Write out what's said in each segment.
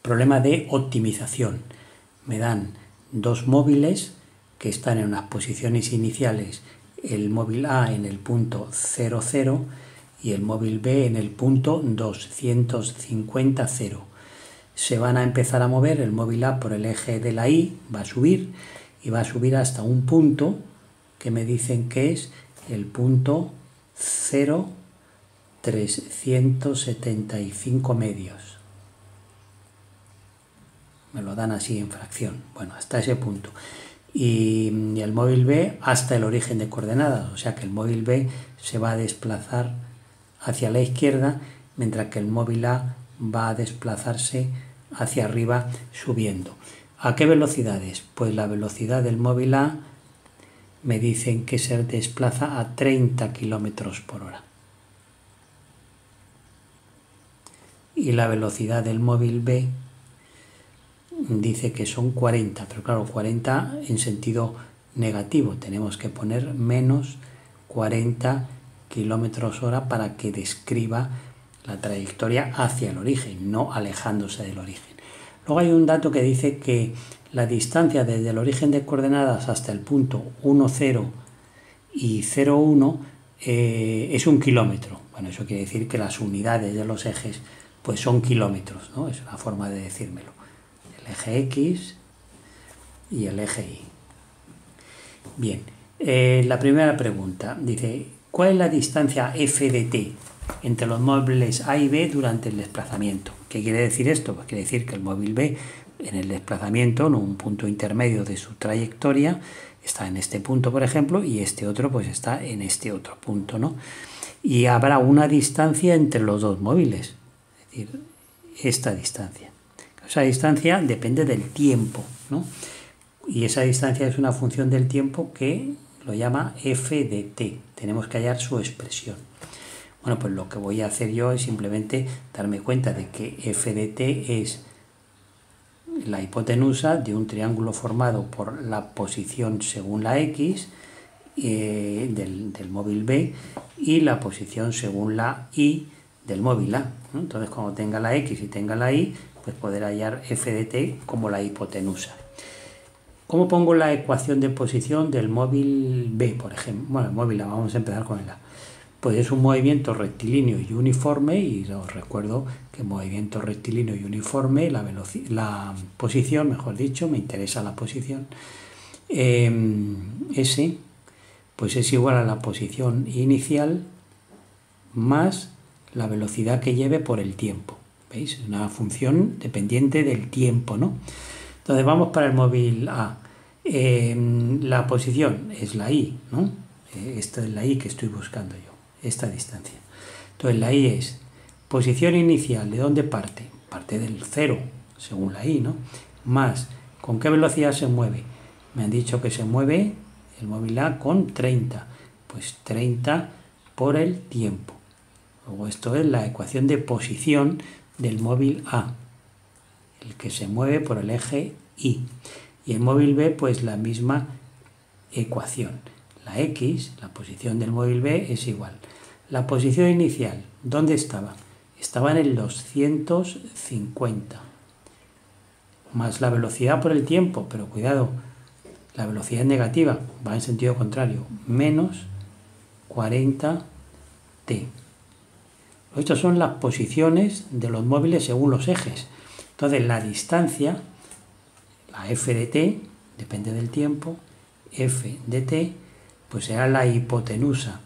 Problema de optimización. Me dan dos móviles que están en unas posiciones iniciales, el móvil A en el punto 00 y el móvil B en el punto 250. Se van a empezar a mover el móvil A por el eje de la Y, va a subir y va a subir hasta un punto que me dicen que es el punto 0,375 medios. Me lo dan así en fracción, bueno, hasta ese punto. Y el móvil B hasta el origen de coordenadas, o sea que el móvil B se va a desplazar hacia la izquierda, mientras que el móvil A va a desplazarse hacia arriba subiendo. ¿A qué velocidades? Pues la velocidad del móvil A me dicen que se desplaza a 30 km por hora. Y la velocidad del móvil B dice que son 40, pero claro, 40 en sentido negativo. Tenemos que poner menos 40 km hora para que describa la trayectoria hacia el origen, no alejándose del origen. Luego hay un dato que dice que la distancia desde el origen de coordenadas hasta el punto 10 y 01 es 1 kilómetro. Bueno, eso quiere decir que las unidades de los ejes pues son kilómetros, ¿no? Es una forma de decírmelo. El eje X y el eje Y. Bien, la primera pregunta dice, ¿cuál es la distancia f de t entre los móviles A y B durante el desplazamiento? ¿Qué quiere decir esto? Pues quiere decir que el móvil B en el desplazamiento, en un punto intermedio de su trayectoria, está en este punto, por ejemplo, y este otro pues está en este otro punto, ¿no? Y habrá una distancia entre los dos móviles, es decir, esta distancia. Esa distancia depende del tiempo, ¿no? Y esa distancia es una función del tiempo que lo llama f de t. Tenemos que hallar su expresión. Bueno, pues lo que voy a hacer yo es simplemente darme cuenta de que f de t es la hipotenusa de un triángulo formado por la posición según la x del móvil B y la posición según la y del móvil A, ¿no? Entonces, cuando tenga la x y tenga la y, pues poder hallar f de t como la hipotenusa. ¿Cómo pongo la ecuación de posición del móvil B, por ejemplo? Bueno, el móvil A, vamos a empezar con el A. Pues es un movimiento rectilíneo y uniforme, y os recuerdo que movimiento rectilíneo y uniforme, la posición, mejor dicho, me interesa la posición, S, pues es igual a la posición inicial más la velocidad que lleve por el tiempo. ¿Veis? Es una función dependiente del tiempo, ¿no? Entonces vamos para el móvil A. La posición es la Y, ¿no? Esta es la Y que estoy buscando yo, esta distancia. Entonces la Y es posición inicial, ¿de dónde parte? Parte del 0, según la Y, ¿no? Más, ¿con qué velocidad se mueve? Me han dicho que se mueve el móvil A con 30, pues 30 por el tiempo. Luego esto es la ecuación de posición del móvil A, el que se mueve por el eje Y. Y el móvil B, pues la misma ecuación. La X, la posición del móvil B, es igual. La posición inicial, ¿dónde estaba? Estaba en el 250. Más la velocidad por el tiempo, pero cuidado, la velocidad es negativa, va en sentido contrario, menos 40t. Estas son las posiciones de los móviles según los ejes. Entonces la distancia, la f de t, depende del tiempo, f de t, pues será la hipotenusa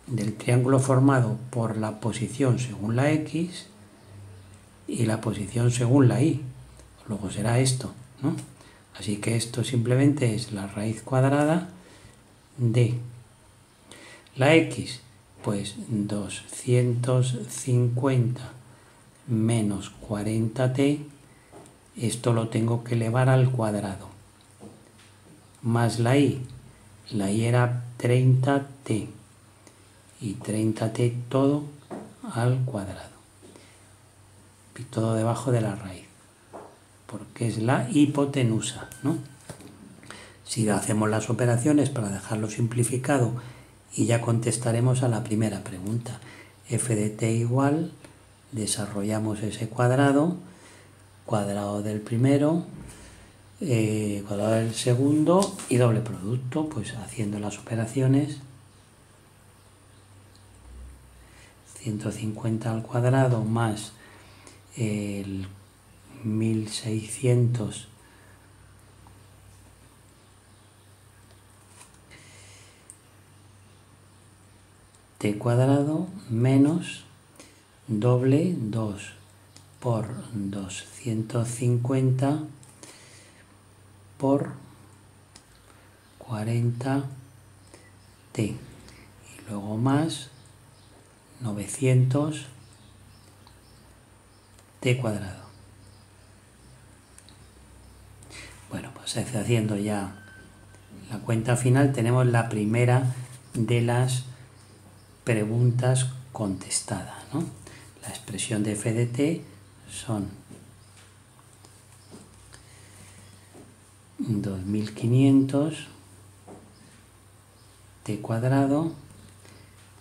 del triángulo formado por la posición según la x y la posición según la y. Luego será esto, ¿no? Así que esto simplemente es la raíz cuadrada de la x, pues 250 menos 40t, esto lo tengo que elevar al cuadrado, más la y era 30t, y 30t todo al cuadrado, y todo debajo de la raíz, porque es la hipotenusa, ¿no? Si hacemos las operaciones para dejarlo simplificado, y ya contestaremos a la primera pregunta. F de t igual, desarrollamos ese cuadrado, cuadrado del primero, cuadrado del segundo y doble producto, pues haciendo las operaciones. 150 al cuadrado más el 1600 t cuadrado menos doble 2 por 250 por 40 t y luego más 900 t cuadrado. Bueno, pues haciendo ya la cuenta final tenemos la primera de las preguntas contestadas, ¿no? La expresión de f de t son 2500 t cuadrado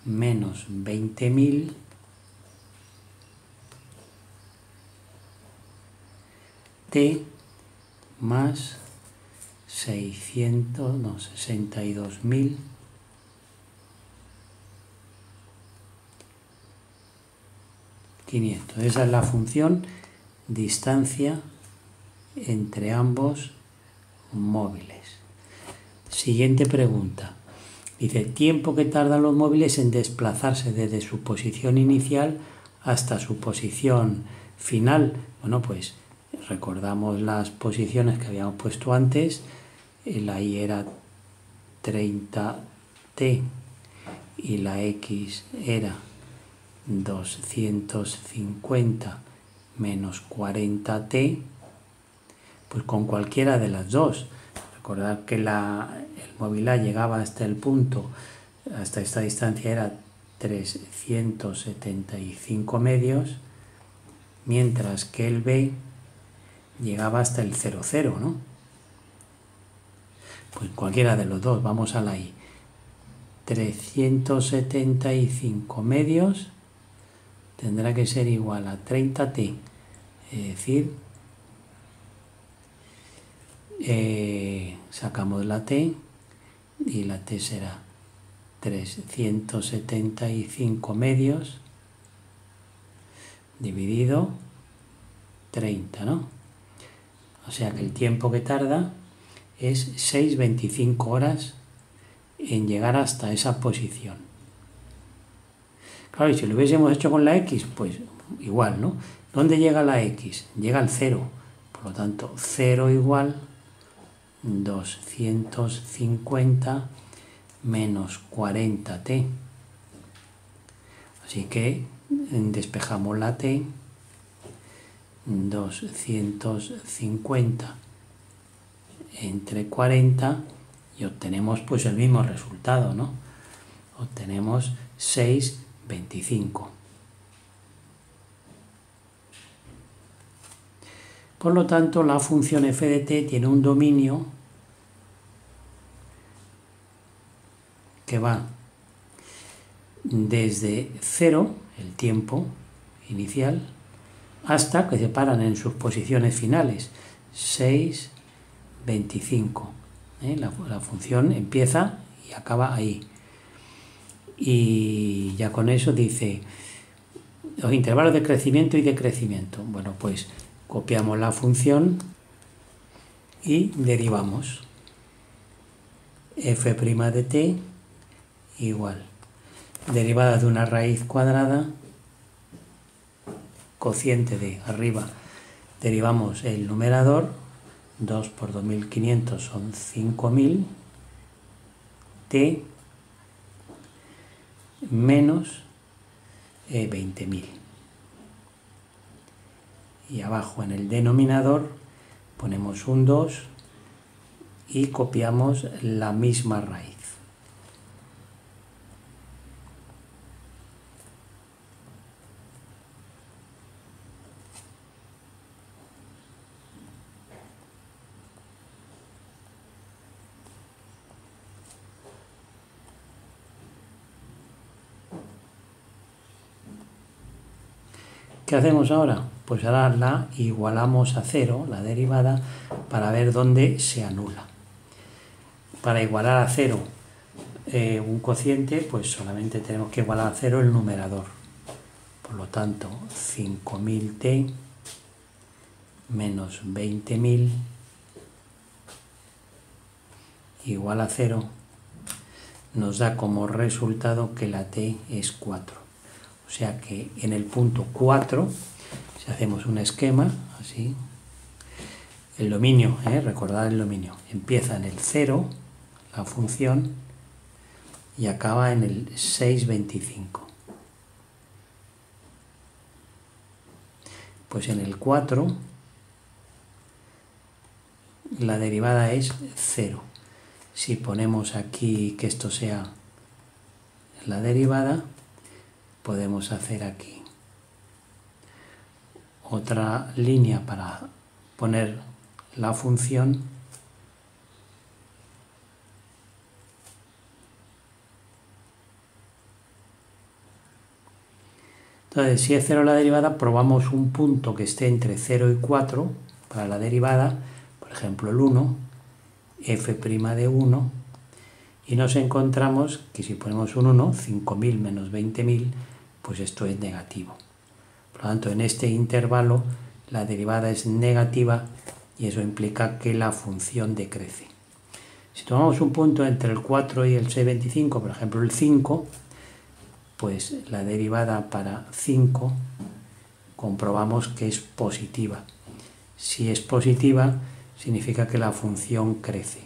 menos 20.000 t más 62.500. Esa es la función distancia entre ambos móviles. Siguiente pregunta. Dice, tiempo que tardan los móviles en desplazarse desde su posición inicial hasta su posición final. Bueno, pues recordamos las posiciones que habíamos puesto antes. La y era 30t y la x era 250 menos 40t, pues con cualquiera de las dos. Recordad que el móvil A llegaba hasta el punto, hasta esta distancia era 375 medios, mientras que el B llegaba hasta el 00, ¿no? Pues cualquiera de los dos, vamos a la I. 375 medios tendrá que ser igual a 30t, es decir, sacamos la t y la t será 375 medios dividido 30, ¿no? O sea que el tiempo que tarda es 6,25 horas en llegar hasta esa posición. Claro, y si lo hubiésemos hecho con la X, pues igual, ¿no? ¿Dónde llega la X? Llega al 0. Por lo tanto, 0 igual 250 menos 40t. Así que despejamos la t. 250 entre 40 y obtenemos pues el mismo resultado, ¿no? Obtenemos 6,25. Por lo tanto, la función f de t tiene un dominio que va desde 0, el tiempo inicial, hasta que se paran en sus posiciones finales, 6,25. La función empieza y acaba ahí. Y ya con eso dice los intervalos de crecimiento y decrecimiento. Bueno, pues copiamos la función y derivamos. F' de t igual derivada de una raíz cuadrada, cociente de arriba, derivamos el numerador, 2 por 2500 son 5000, t menos 20.000. Y abajo en el denominador ponemos un 2 y copiamos la misma raíz. ¿Qué hacemos ahora? pues ahora la igualamos a 0, la derivada, para ver dónde se anula. Para igualar a 0 un cociente, pues solamente tenemos que igualar a 0 el numerador. Por lo tanto, 5000t menos 20.000 igual a 0, nos da como resultado que la t es 4. O sea que en el punto 4, si hacemos un esquema, así, el dominio, recordad el dominio, empieza en el 0, la función, y acaba en el 6,25. Pues en el 4, la derivada es 0. Si ponemos aquí que esto sea la derivada, podemos hacer aquí otra línea para poner la función. Entonces, si es 0 la derivada, probamos un punto que esté entre 0 y 4 para la derivada, por ejemplo el 1, f' de 1, y nos encontramos que si ponemos un 1, 5.000 menos 20.000, pues esto es negativo. Por lo tanto, en este intervalo la derivada es negativa y eso implica que la función decrece. Si tomamos un punto entre el 4 y el 6,25, por ejemplo el 5, pues la derivada para 5 comprobamos que es positiva. Si es positiva, significa que la función crece.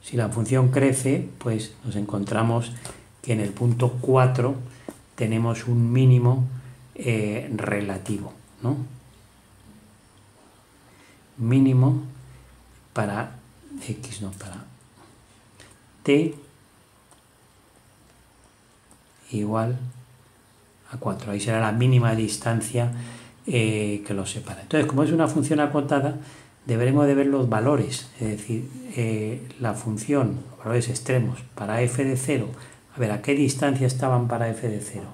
Si la función crece, pues nos encontramos que en el punto 4 tenemos un mínimo relativo, ¿no? Mínimo para x, no, para t igual a 4. Ahí será la mínima distancia que los separa. Entonces, como es una función acotada, deberemos de ver los valores, es decir, la función, los valores extremos para f de 0. A ver, ¿a qué distancia estaban para f de 0?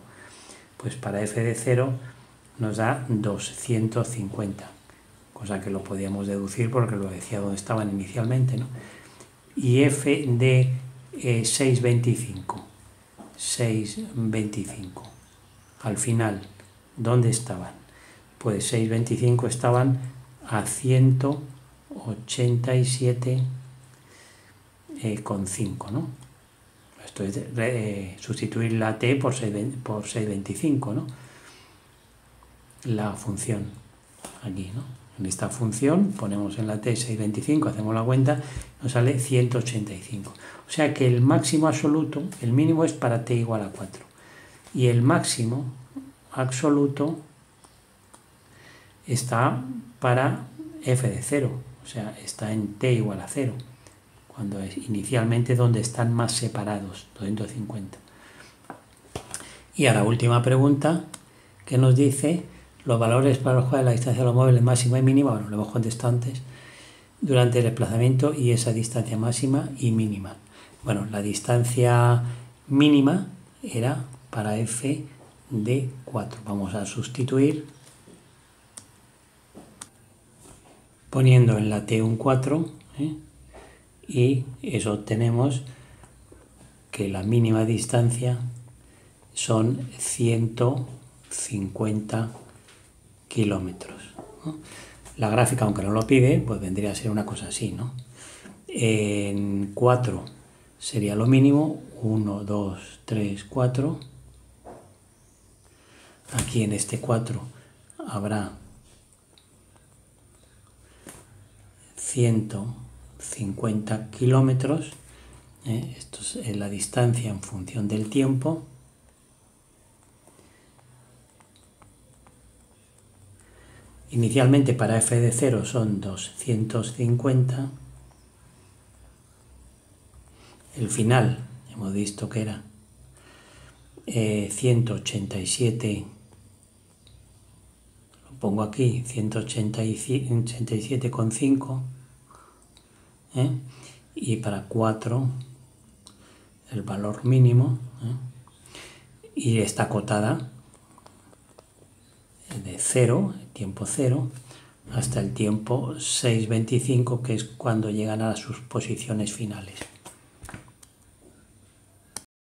Pues para f de 0 nos da 250, cosa que lo podíamos deducir porque lo decía donde estaban inicialmente, ¿no? Y f de 6,25. 6,25. Al final, ¿dónde estaban? Pues 6,25 estaban a 187,5, ¿no? Esto es sustituir la t por 6,25, ¿no? La función aquí, ¿no? En esta función ponemos en la t 6,25, hacemos la cuenta, nos sale 185. O sea que el máximo absoluto, el mínimo es para t igual a 4. Y el máximo absoluto está para f de 0, o sea, está en t igual a 0, cuando es inicialmente donde están más separados, 250. Y a la última pregunta, que nos dice los valores para los cuales la distancia de los móviles máxima y mínima, bueno, lo hemos contestado antes, durante el desplazamiento y esa distancia máxima y mínima. Bueno, la distancia mínima era para f de 4. Vamos a sustituir poniendo en la t un 4, y eso obtenemos que la mínima distancia son 150 kilómetros, ¿no? La gráfica, aunque no lo pide, pues vendría a ser una cosa así, ¿no? En 4 sería lo mínimo, 1, 2, 3, 4. Aquí en este 4 habrá 150 kilómetros. Esto es la distancia en función del tiempo. Inicialmente para f de 0 son 250. El final hemos visto que era 187, lo pongo aquí, 187,5, y para 4 el valor mínimo, y está acotada de 0, tiempo 0, hasta el tiempo 6,25, que es cuando llegan a sus posiciones finales.